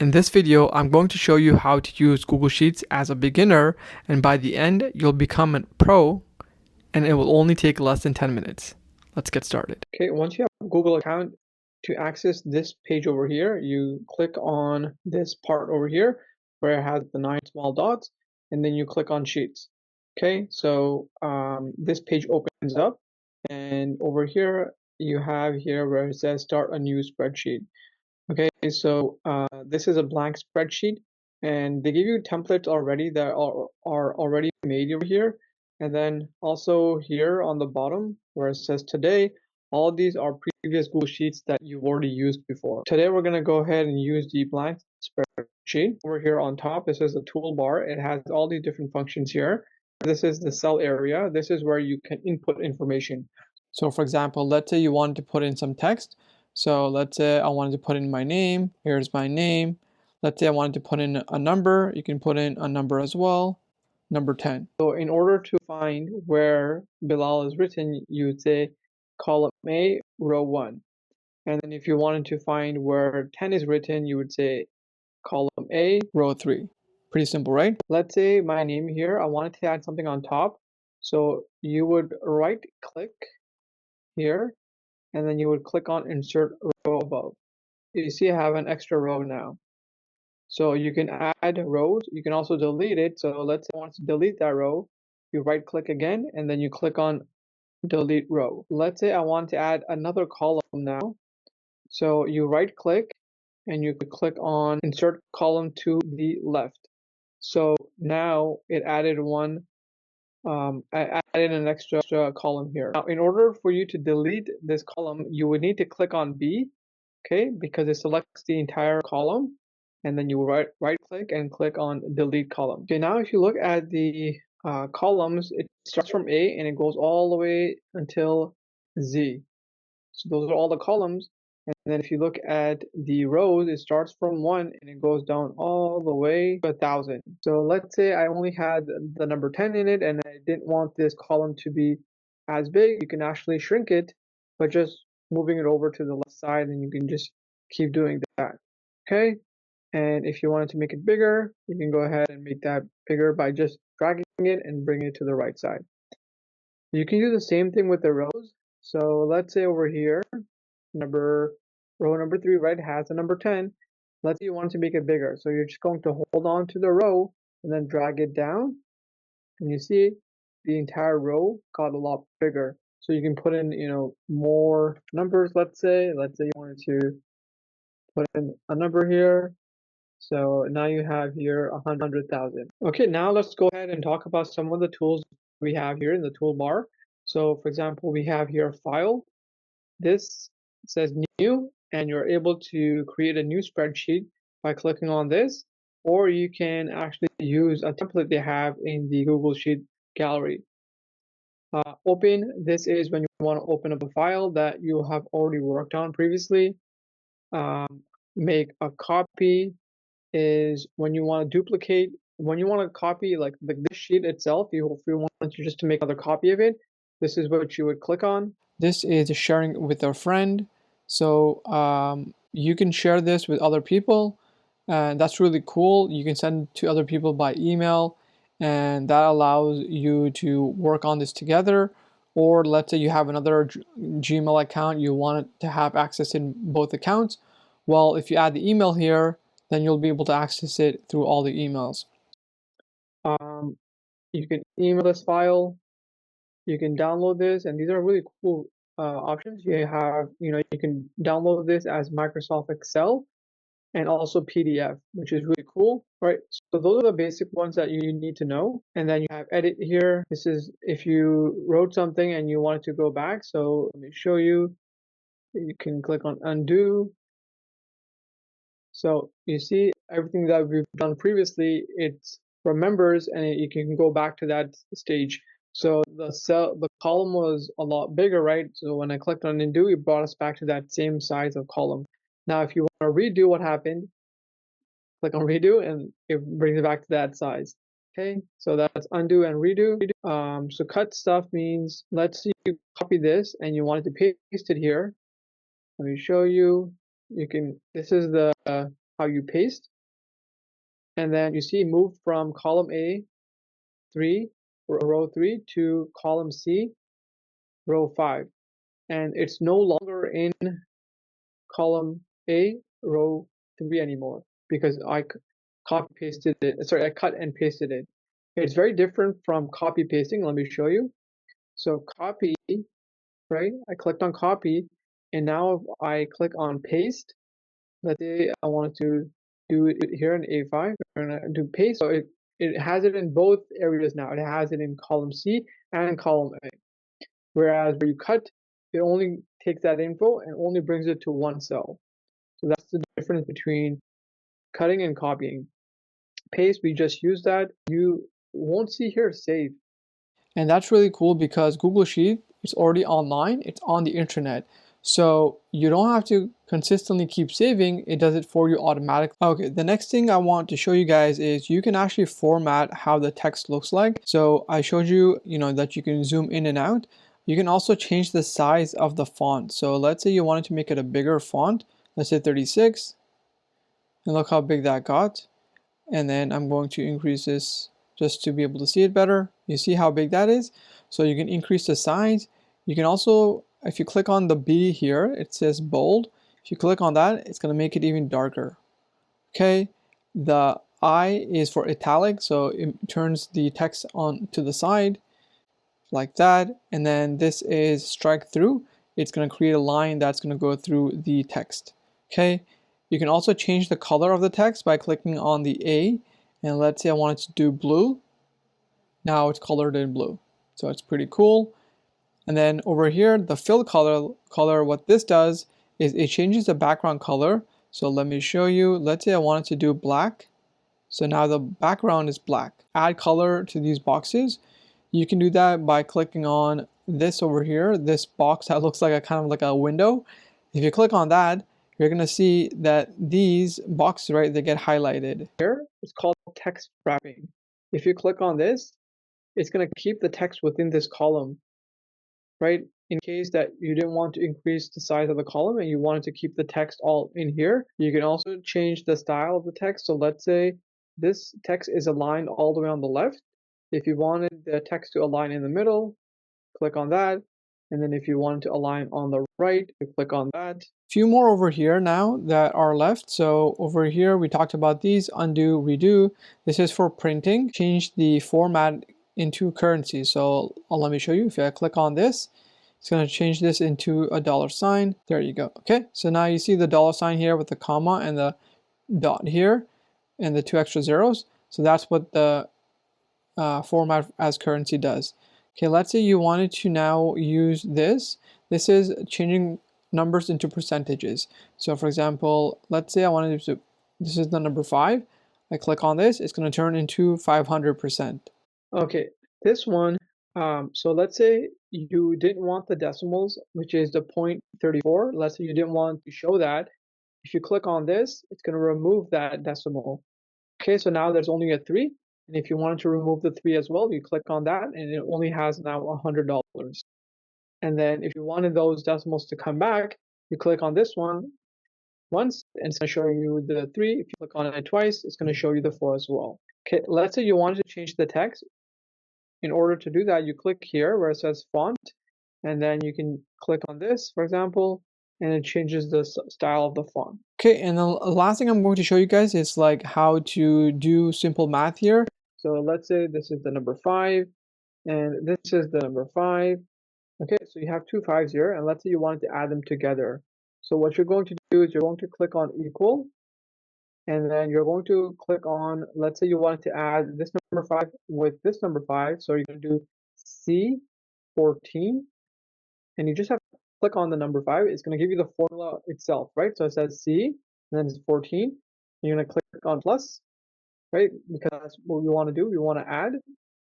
In this video, I'm going to show you how to use Google Sheets as a beginner, and by the end, you'll become a pro, and it will only take less than 10 minutes. Let's get started. Okay, once you have a Google account, to access this page over here, you click on this part over here where it has the 9 small dots, and then you click on Sheets. Okay, so this page opens up, and over here, you have here where it says Start a New Spreadsheet. Okay, so this is a blank spreadsheet, and they give you templates already that are already made over here. And then also here on the bottom where it says today, all of these are previous Google Sheets that you've already used before. Today we're going to go ahead and use the blank spreadsheet. Over here on top, this is the toolbar. It has all these different functions here. This is the cell area. This is where you can input information. So for example, let's say you wanted to put in some text. So let's say I wanted to put in my name. Here's my name. Let's say I wanted to put in a number. You can put in a number as well, number 10. So in order to find where Bilal is written, you would say column A, row 1. And then if you wanted to find where 10 is written, you would say column A, row 3. Pretty simple, right? Let's say my name here, I wanted to add something on top. So you would right click here, and then you would click on insert row above. You see I have an extra row now. So you can add rows, you can also delete it. So let's say I want to delete that row, you right click again, and then you click on delete row. Let's say I want to add another column now. So you right click and you could click on insert column to the left. So now it added I added an extra column here. Now, in order for you to delete this column, you would need to click on B, okay, because it selects the entire column, and then you right click and click on delete column. Okay, now if you look at the columns, it starts from A and it goes all the way until Z. So those are all the columns. And then if you look at the rows, it starts from 1 and it goes down all the way to 1,000. So let's say I only had the number 10 in it and I didn't want this column to be as big. You can actually shrink it by just moving it over to the left side, and you can just keep doing that. Okay. And if you wanted to make it bigger, you can go ahead and make that bigger by just dragging it and bringing it to the right side. You can do the same thing with the rows. So let's say over here, row number 3, right, has a number 10. Let's say you want to make it bigger. So you're just going to hold on to the row and then drag it down. And you see the entire row got a lot bigger. So you can put in, more numbers, let's say you wanted to put in a number here. So now you have here 100,000. Okay, now let's go ahead and talk about some of the tools we have here in the toolbar. So for example, we have here file. This says new, and you're able to create a new spreadsheet by clicking on this, or you can actually use a template they have in the Google Sheet gallery. Open, this is when you want to open up a file that you have already worked on previously. Make a copy is when you want to copy like this sheet itself, if you want to just to make another copy of it, this is what you would click on. This is sharing with a friend. So you can share this with other people, and that's really cool. You can send it to other people by email, and that allows you to work on this together. Or let's say you have another Gmail account, you want it to have access in both accounts. Well, if you add the email here, then you'll be able to access it through all the emails. You can email this file, you can download this, and these are really cool options. You can download this as Microsoft Excel and also PDF, which is really cool, right? So those are the basic ones that you need to know. And then you have edit here. This is if you wrote something and you wanted to go back. So let me show you. You can click on undo. So you see everything that we've done previously, it remembers and you can go back to that stage. So the column was a lot bigger, right? So when I clicked on undo, it brought us back to that same size of column. Now, if you want to redo what happened, click on redo and it brings it back to that size. Okay, so that's undo and redo. So cut stuff means, let's say you copy this and you wanted to paste it here. Let me show you. This is the how you paste. and then you see move from column A3, row 3 to column C, row 5. And it's no longer in column A, row 3 anymore because I copy pasted it. Sorry, I cut and pasted it. It's very different from copy pasting. Let me show you. So copy, right? I clicked on copy, and now if I click on paste, let's say I wanted to do it here in A5, and do paste. So it has it in both areas now. It has it in column C and column A. Whereas where you cut, it only takes that info and only brings it to one cell. So that's the difference between cutting and copying. Paste, we just use that. You won't see here save. And that's really cool because Google Sheet is already online, it's on the internet. So you don't have to consistently keep saving, it does it for you automatically. Okay, the next thing I want to show you guys is you can actually format how the text looks like. So I showed you, that you can zoom in and out. You can also change the size of the font. So let's say you wanted to make it a bigger font. Let's say 36. And look how big that got. And then I'm going to increase this just to be able to see it better. You see how big that is? So you can increase the size. You can also, if you click on the B here, it says bold. If you click on that, it's going to make it even darker. Okay, the I is for italic, so it turns the text on to the side like that. And then this is strike through. It's going to create a line that's going to go through the text. Okay, you can also change the color of the text by clicking on the A, and let's say I wanted to do blue. Now it's colored in blue, so it's pretty cool. And then over here, the fill color, what this does is it changes the background color. So let me show you. Let's say I wanted to do black. So now the background is black. Add color to these boxes. You can do that by clicking on this over here, this box that looks like a kind of like a window. If you click on that, you're going to see that these boxes, right, they get highlighted. Here, it's called text wrapping. If you click on this, it's going to keep the text within this column, right? In case that you didn't want to increase the size of the column and you wanted to keep the text all in here, you can also change the style of the text. So let's say this text is aligned all the way on the left. If you wanted the text to align in the middle, click on that. And then if you want to align on the right, you click on that. Few more over here now that are left. So over here, we talked about these, undo, redo. This is for printing. Change the format into currency. So let me show you. If I click on this, it's going to change this into a $sign. There you go. Okay, so now you see the $sign here with the comma and the dot here and the 2 extra zeros. So that's what the format as currency does. Okay, let's say you wanted to now use this. This is changing numbers into percentages. So for example, let's say I wanted to, this is the number 5. I click on this, it's going to turn into 500%. Okay, this one, so let's say you didn't want the decimals, which is the 0.34. Let's say you didn't want to show that. If you click on this, it's going to remove that decimal. Okay, so now there's only a 3. And if you wanted to remove the 3 as well, you click on that and it only has now $100. And then if you wanted those decimals to come back, you click on this one once and it's going to show you the 3. If you click on it twice, it's going to show you the 4 as well. Okay, let's say you wanted to change the text. In order to do that, you click here where it says font, and then you can click on this, for example, and it changes the style of the font. Okay, and the last thing I'm going to show you guys is like how to do simple math here. So let's say this is the number 5, and this is the number 5. Okay, so you have 2 5s here, and let's say you wanted to add them together. So what you're going to do is you're going to click on equal, and then you're going to click on, let's say you wanted to add this number 5 with this number 5. So you're going to do C14, and you just have to click on the number 5. It's going to give you the formula itself, right? So it says C, and then it's 14. You're going to click on plus, right? Because that's what we want to do. We want to add.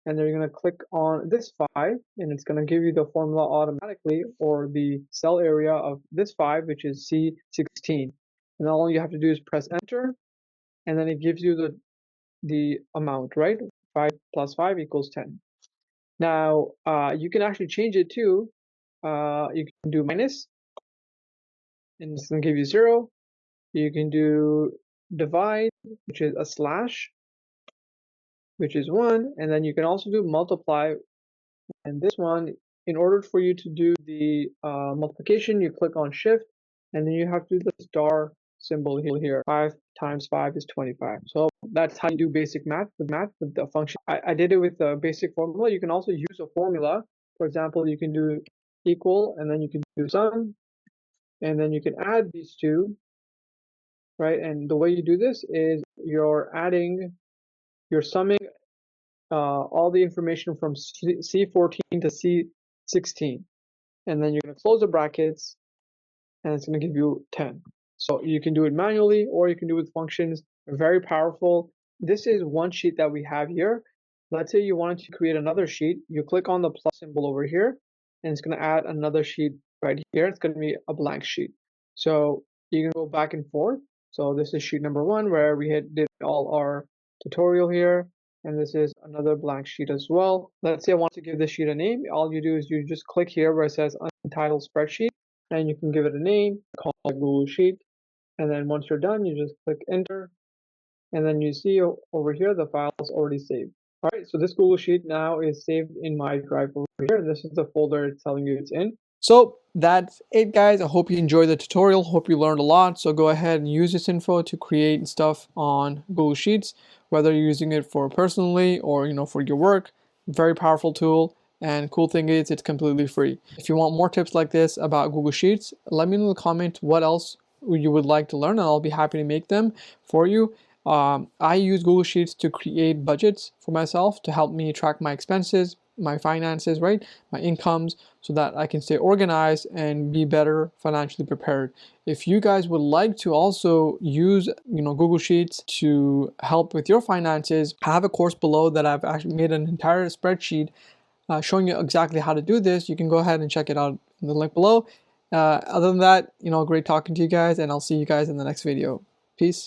And then you're going to click on this 5, and it's going to give you the formula automatically, or the cell area of this 5, which is C16. And all you have to do is press enter, and then it gives you the amount, right? 5 plus 5 equals 10. Now, you can actually change it too. You can do minus, and it's going to give you 0. You can do divide, which is a slash, which is 1, and then you can also do multiply. And this one, in order for you to do the multiplication, you click on shift, and then you have to do the star symbol here. 5 times 5 is 25. So that's how you do basic math with the function. I did it with the basic formula. You can also use a formula. For example, you can do equal, and then you can do sum, and then you can add these two, right? And the way you do this is you're summing all the information from C14 to C16. And then you're going to close the brackets, and it's going to give you 10. So you can do it manually, or you can do it with functions. Very powerful. This is one sheet that we have here. Let's say you wanted to create another sheet. You click on the plus symbol over here, and it's going to add another sheet right here. It's going to be a blank sheet. So you can go back and forth. So this is sheet number 1, where we did all our tutorial here. And this is another blank sheet as well. Let's say I want to give this sheet a name. All you do is you just click here where it says untitled spreadsheet, and you can give it a name, call it Google Sheet. And then once you're done, you just click enter, and then you see over here the file is already saved. All right, so this Google Sheet now is saved in my drive over here, and this is the folder it's telling you it's in. So that's it, guys. I hope you enjoyed the tutorial. Hope you learned a lot. So go ahead and use this info to create stuff on Google Sheets, whether you're using it for personally or for your work. Very powerful tool. And cool thing is it's completely free. If you want more tips like this about Google Sheets, let me know in the comment what else you would like to learn, and I'll be happy to make them for you. I use Google Sheets to create budgets for myself to help me track my expenses, my finances, right? My incomes, so that I can stay organized and be better financially prepared. If you guys would like to also use Google Sheets to help with your finances, I have a course below that I've actually made an entire spreadsheet showing you exactly how to do this. You can go ahead and check it out in the link below. Other than that, great talking to you guys, and I'll see you guys in the next video. Peace.